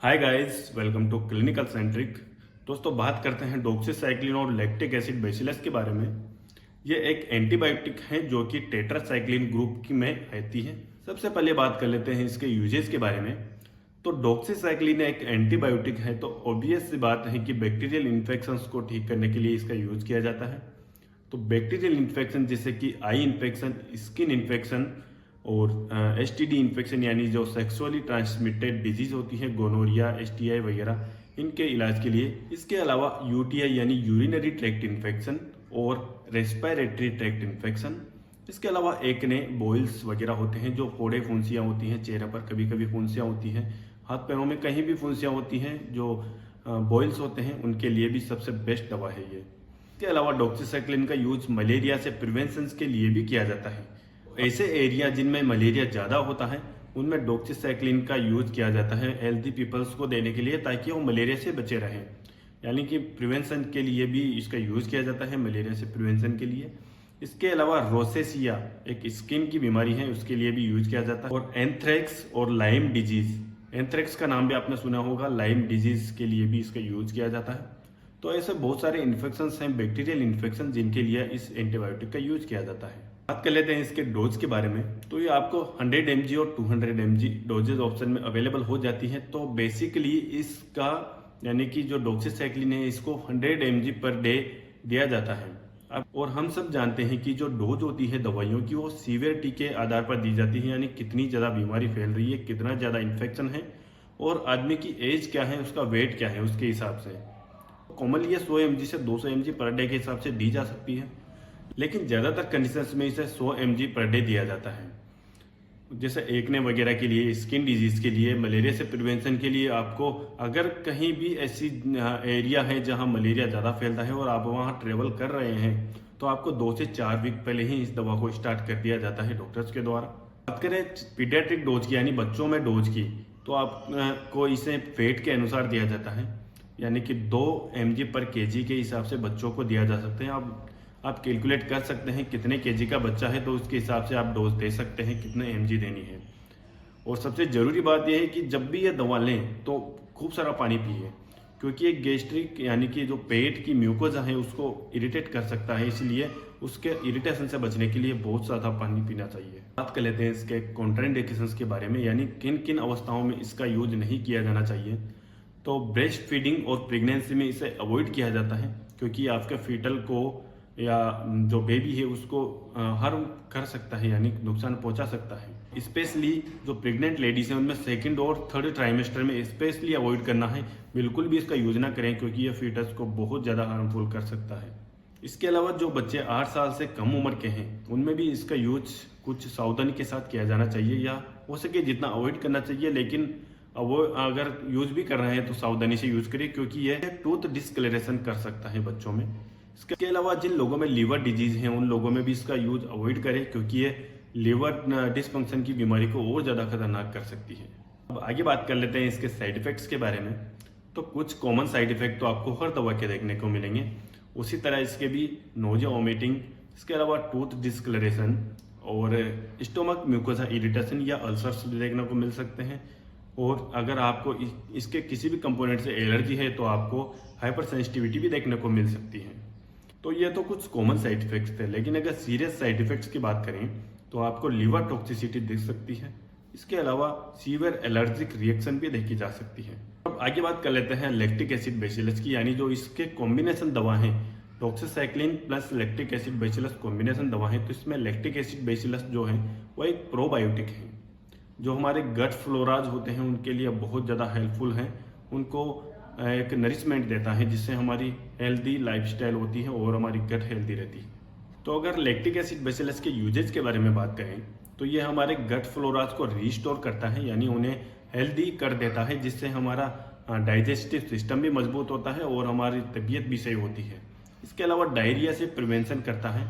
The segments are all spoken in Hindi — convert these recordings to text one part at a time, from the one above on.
Hi guys, welcome to clinical centric. दोस्तों, बात करते हैं डॉक्सीसाइक्लिन और लैक्टिक एसिड बेसिलस के बारे में। ये एक एंटीबायोटिक है जो कि टेट्रासाइक्लिन ग्रुप की में आती है। सबसे पहले बात कर लेते हैं इसके यूजेस के बारे में। तो डॉक्सीसाइक्लिन एक एंटीबायोटिक है, तो ऑब्वियस सी बात है कि बैक्टीरियल इन्फेक्शंस को ठीक करने के लिए इसका यूज किया जाता है। तो बैक्टीरियल इन्फेक्शन जैसे कि आई इन्फेक्शन, स्किन इन्फेक्शन और एसटीडी इन्फेक्शन यानी जो सेक्सुअली ट्रांसमिटेड डिजीज होती है, गोनोरिया, एसटीआई वगैरह, इनके इलाज के लिए। इसके अलावा यूटीआई यानी यूरिनरी ट्रैक्ट इन्फेक्शन और रेस्पिरेटरी ट्रैक्ट इन्फेक्शन। इसके अलावा एकने, बॉइल्स वगैरह होते हैं, जो फोड़े फुंसियाँ होती हैं चेहरे पर, कभी कभी फुंसियाँ होती हैं, हाथ पैरों में कहीं भी फुंसियाँ होती हैं, जो बॉइल्स होते हैं, उनके लिए भी सबसे बेस्ट दवा है ये। इसके अलावा डॉक्सीसाइक्लिन का यूज मलेरिया से प्रिवेंशन के लिए भी किया जाता है। ऐसे एरिया जिनमें मलेरिया ज़्यादा होता है उनमें डॉक्सीसाइक्लिन का यूज किया जाता है हेल्दी पीपल्स को देने के लिए, ताकि वो मलेरिया से बचे रहें। यानी कि प्रिवेंशन के लिए भी इसका यूज किया जाता है, मलेरिया से प्रिवेंशन के लिए। इसके अलावा रोसेसिया एक स्किन की बीमारी है, उसके लिए भी यूज किया जाता है। और एंथ्रेक्स और लाइम डिजीज, एंथ्रेक्स का नाम भी आपने सुना होगा, लाइम डिजीज के लिए भी इसका यूज किया जाता है। तो ऐसे बहुत सारे इन्फेक्शंस हैं, बैक्टीरियल इन्फेक्शन, जिनके लिए इस एंटीबायोटिक का यूज किया जाता है। बात कर लेते हैं इसके डोज के बारे में। तो ये आपको 100 mg और 200 mg डोजेज ऑप्शन में अवेलेबल हो जाती है। तो बेसिकली इसका यानी कि जो डॉक्सीसाइक्लिन है, इसको 100 mg पर डे दिया जाता है। अब और हम सब जानते हैं कि जो डोज होती है दवाइयों की, वो सीवियरिटी के आधार पर दी जाती है, यानी कितनी ज़्यादा बीमारी फैल रही है, कितना ज़्यादा इन्फेक्शन है और आदमी की एज क्या है, उसका वेट क्या है, उसके हिसाब से। कॉमनली ये 100 mg से 200 mg पर डे के हिसाब से दी जा सकती है, लेकिन ज़्यादातर कंडीशंस में इसे 100 mg पर डे दिया जाता है। जैसे एकने वगैरह के लिए, स्किन डिजीज के लिए, मलेरिया से प्रिवेंशन के लिए। आपको अगर कहीं भी ऐसी एरिया है जहां मलेरिया ज़्यादा फैलता है और आप वहां ट्रेवल कर रहे हैं, तो आपको 2 से 4 वीक पहले ही इस दवा को स्टार्ट कर दिया जाता है डॉक्टर्स के द्वारा। बात करें पीडियाट्रिक डोज की यानी बच्चों में डोज की, तो आपको इसे वेट के अनुसार दिया जाता है, यानी कि 2 mg पर kg के हिसाब से बच्चों को दिया जा सकते हैं। आप कैलकुलेट कर सकते हैं कितने केजी का बच्चा है, तो उसके हिसाब से आप डोज दे सकते हैं कितने mg देनी है। और सबसे ज़रूरी बात यह है कि जब भी ये दवा लें तो खूब सारा पानी पिए, क्योंकि ये गैस्ट्रिक यानी कि जो पेट की म्यूकोजा है उसको इरिटेट कर सकता है, इसलिए उसके इरिटेशन से बचने के लिए बहुत ज़्यादा पानी पीना चाहिए। बात कर लेते हैं इसके कॉन्ट्राइंडिकेशंस के बारे में, यानी किन किन अवस्थाओं में इसका यूज नहीं किया जाना चाहिए। तो ब्रेस्ट फीडिंग और प्रेगनेंसी में इसे अवॉइड किया जाता है, क्योंकि आपके फीटल को या जो बेबी है उसको हार्म कर सकता है, यानी नुकसान पहुंचा सकता है। स्पेशली जो प्रेग्नेंट लेडीज हैं उनमें सेकंड और थर्ड ट्राइमेस्टर में स्पेशली अवॉइड करना है। बिल्कुल भी इसका यूज ना करें, क्योंकि यह फीटस को बहुत ज़्यादा हार्मफुल कर सकता है। इसके अलावा जो बच्चे 8 साल से कम उम्र के हैं उनमें भी इसका यूज कुछ सावधानी के साथ किया जाना चाहिए, या हो सके जितना अवॉइड करना चाहिए। लेकिन वो अगर यूज भी कर रहे हैं तो सावधानी से यूज करिए, क्योंकि यह टूथ डिस्कलरेशन कर सकता है बच्चों में। इसके अलावा जिन लोगों में लीवर डिजीज है उन लोगों में भी इसका यूज अवॉइड करें, क्योंकि ये लीवर डिसफंक्शन की बीमारी को और ज़्यादा खतरनाक कर सकती है। अब आगे बात कर लेते हैं इसके साइड इफेक्ट्स के बारे में। तो कुछ कॉमन साइड इफेक्ट तो आपको हर दवा के देखने को मिलेंगे, उसी तरह इसके भी नोजिया, वोमिटिंग, इसके अलावा टूथ डिस्कलरेशन और स्टोमक म्यूकोसा इरिटेशन या अल्सर्स देखने को मिल सकते हैं। और अगर आपको इसके किसी भी कंपोनेंट से एलर्जी है तो आपको हाइपर सेंसिटिविटी भी देखने को मिल सकती है। तो ये तो कुछ कॉमन साइड इफेक्ट्स थे, लेकिन अगर सीरियस साइड इफेक्ट्स की बात करें तो आपको लिवर टॉक्सिसिटी दिख सकती है। इसके अलावा सीवियर एलर्जिक रिएक्शन भी देखी जा सकती है। अब आगे बात कर लेते हैं लैक्टिक एसिड बेसिलस की, यानी जो इसके कॉम्बिनेशन दवा है, doxycycline plus lactic acid bacillus combination दवा है। तो इसमें लैक्टिक एसिड बेसिलस जो है वो एक प्रोबायोटिक है, जो हमारे गट फ्लोराज होते हैं उनके लिए बहुत ज़्यादा हेल्पफुल हैं। उनको एक नरिशमेंट देता है, जिससे हमारी हेल्दी लाइफस्टाइल होती है और हमारी गट हेल्दी रहती है। तो अगर लैक्टिक एसिड बेसिलस के यूजेज के बारे में बात करें तो ये हमारे गट फ्लोराज को रिस्टोर करता है, यानी उन्हें हेल्दी कर देता है, जिससे हमारा डाइजेस्टिव सिस्टम भी मजबूत होता है और हमारी तबीयत भी सही होती है। इसके अलावा डायरिया से प्रिवेंशन करता है।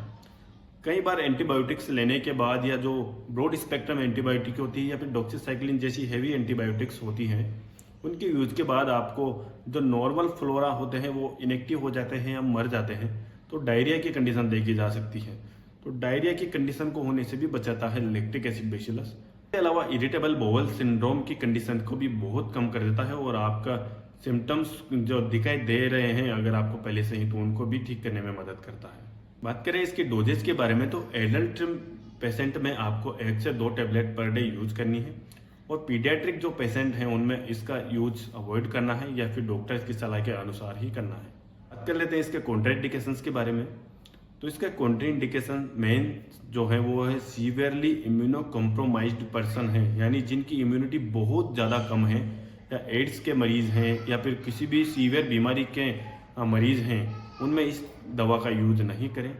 कई बार एंटीबायोटिक्स लेने के बाद, या जो ब्रॉड स्पेक्ट्रम एंटीबायोटिक होती है या फिर डॉक्सीसाइक्लिन जैसी हेवी एंटीबायोटिक्स होती हैं, उनके यूज के बाद आपको जो नॉर्मल फ्लोरा होते हैं वो इनएक्टिव हो जाते हैं या मर जाते हैं, तो डायरिया की कंडीशन देखी जा सकती है। तो डायरिया की कंडीशन को होने से भी बचाता है लैक्टिक एसिड बेसिलस। इसके अलावा इरिटेबल बोवल सिंड्रोम की कंडीशन को भी बहुत कम कर देता है और आपका सिम्टम्स जो दिखाई दे रहे हैं अगर आपको पहले से ही, तो उनको भी ठीक करने में मदद करता है। बात करें इसके डोजेज के बारे में, तो एडल्ट पेशेंट में आपको 1 से 2 टैबलेट पर डे यूज करनी है और पीडियाट्रिक जो पेशेंट हैं उनमें इसका यूज अवॉइड करना है या फिर डॉक्टर की सलाह के अनुसार ही करना है। बात कर लेते हैं इसके कॉन्ट्राइंडिकेशंस के बारे में। तो इसका कॉन्ट्राइंडिकेशन मेन जो है वो है सीवियरली इम्यूनो कॉम्प्रोमाइज्ड पर्सन है, यानी जिनकी इम्यूनिटी बहुत ज़्यादा कम है या एड्स के मरीज़ हैं या फिर किसी भी सीवियर बीमारी के मरीज़ हैं, उनमें इस दवा का यूज नहीं करें।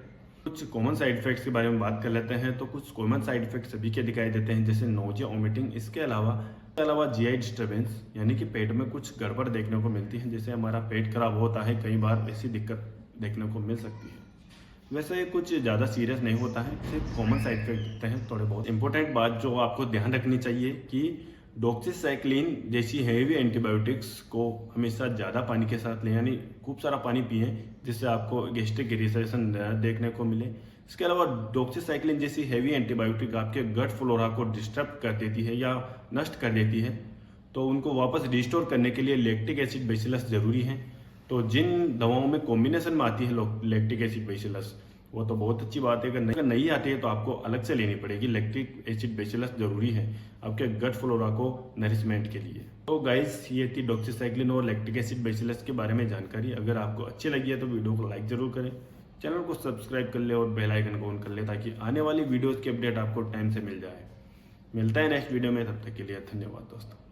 कुछ कॉमन साइड इफेक्ट्स के बारे में बात कर लेते हैं। तो कुछ कॉमन साइड इफेक्ट्स सभी के दिखाई देते हैं, जैसे नोजिया, वोमिटिंग। इसके अलावा जीआई डिस्टर्बेंस, यानी कि पेट में कुछ गड़बड़ देखने को मिलती है, जैसे हमारा पेट खराब होता है, कई बार ऐसी दिक्कत देखने को मिल सकती है। वैसे कुछ ज़्यादा सीरियस नहीं होता है, सिर्फ कॉमन साइड इफेक्ट दिखते हैं थोड़े बहुत। इंपॉर्टेंट बात जो आपको ध्यान रखनी चाहिए कि डॉक्सीसाइक्लिन जैसी हैवी एंटीबायोटिक्स को हमेशा ज़्यादा पानी के साथ लें, यानी खूब सारा पानी पिएं, जिससे आपको गैस्ट्रिक इरिटेशन देखने को मिले। इसके अलावा डॉक्सीसाइक्लिन जैसी हैवी एंटीबायोटिक आपके गट फ्लोरा को डिस्टर्ब कर देती है या नष्ट कर देती है, तो उनको वापस रिस्टोर करने के लिए लैक्टिक एसिड बेसिलस जरूरी है। तो जिन दवाओं में कॉम्बिनेशन में आती है लैक्टिक एसिड बेसिलस, वो तो बहुत अच्छी बात है। अगर नहीं आती है तो आपको अलग से लेनी पड़ेगी। लैक्टिक एसिड बेसिलस जरूरी है आपके गट फ्लोरा को नरिशमेंट के लिए। तो गाइस, ये थी डॉक्सीसाइक्लिन और लैक्टिक एसिड बेसिलस के बारे में जानकारी। अगर आपको अच्छी लगी है तो वीडियो को लाइक जरूर करें, चैनल को सब्सक्राइब कर ले और बेल आइकन को ऑन कर ले, ताकि आने वाली वीडियोस की अपडेट आपको टाइम से मिल जाए। मिलता है नेक्स्ट वीडियो में, तब तक के लिए धन्यवाद दोस्तों।